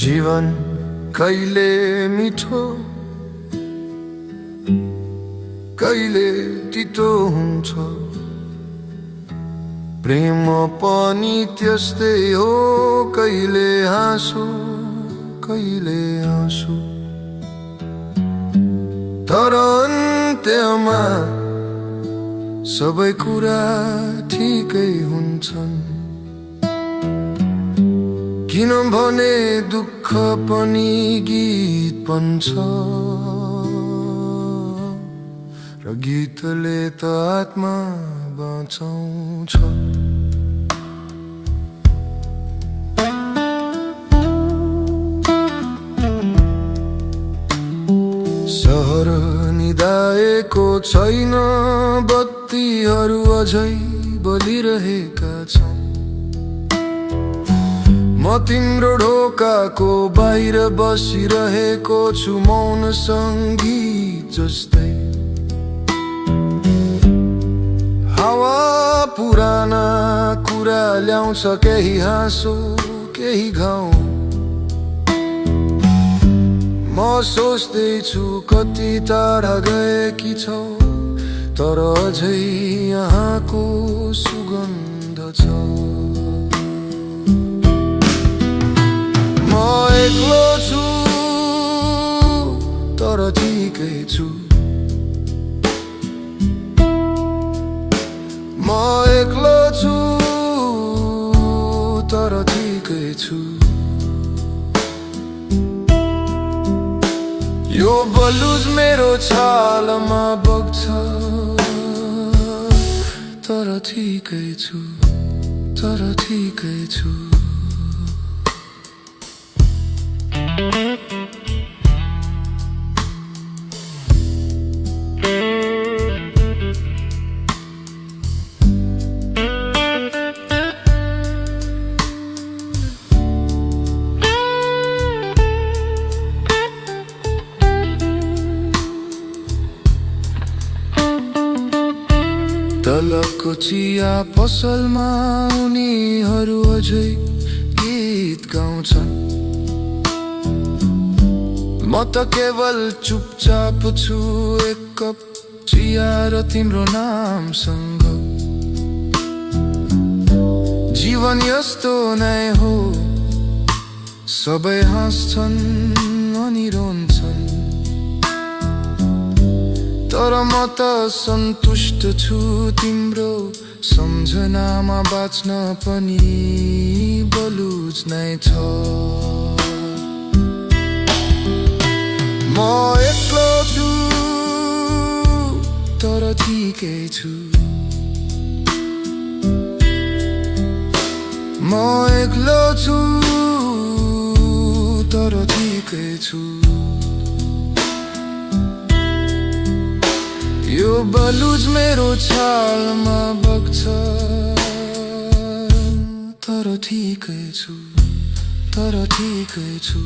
जीवन कहिले मिठो कहिले तितो हुन्छ, प्रेम पनि त्यस्तै हो, कहिले हाँसो कहिले आँसु। तर अन्त्यमा सबै कुरा ठिकै हुन्छन्, किनभने दुःख पनि गीत बन्छ र गीतले त आत्मा बचाउँछ। सहर निदाएको छैन, बत्तीहरू अझै बलिरहेका छन्। म तिम्रो ढोकाको बाहिर बसिरहेको छु, मौन सङ्गीत जस्तै। हावा पुराना कुरा ल्याउँछ, केही हाँसो केही घाउ। म सोच्दैछु कति टाढा गएकी छौ, तर अझै यहाँको सुगन्ध छ। म एक्लो छु तर ठिकै छु, म एक्लो छु तर ठिकै छु। यो बलुज मेरो छालामा बग्छ, तर ठिकै छु, तर ठिकै छु। तलको चिया पसलमा उनीहरू अझै गीत गाउँछन्, म त केवल चुपचाप छु, एक कप चिया र तिम्रो नामसँग। जीवन यस्तो नै हो, सबै हाँस्छन् अनि रोन्छन्, तर म त सन्तुष्ट छु, तिम्रो सम्झनामा बाँच्न पनि बलुज नै छ। म एक्लो छु तर ठिकै छु, म एक्लो छु तर ठिकै छु। यो बलुज मेरो छालामा बग्छ, तर ठिकै छु, तर ठिकै छु।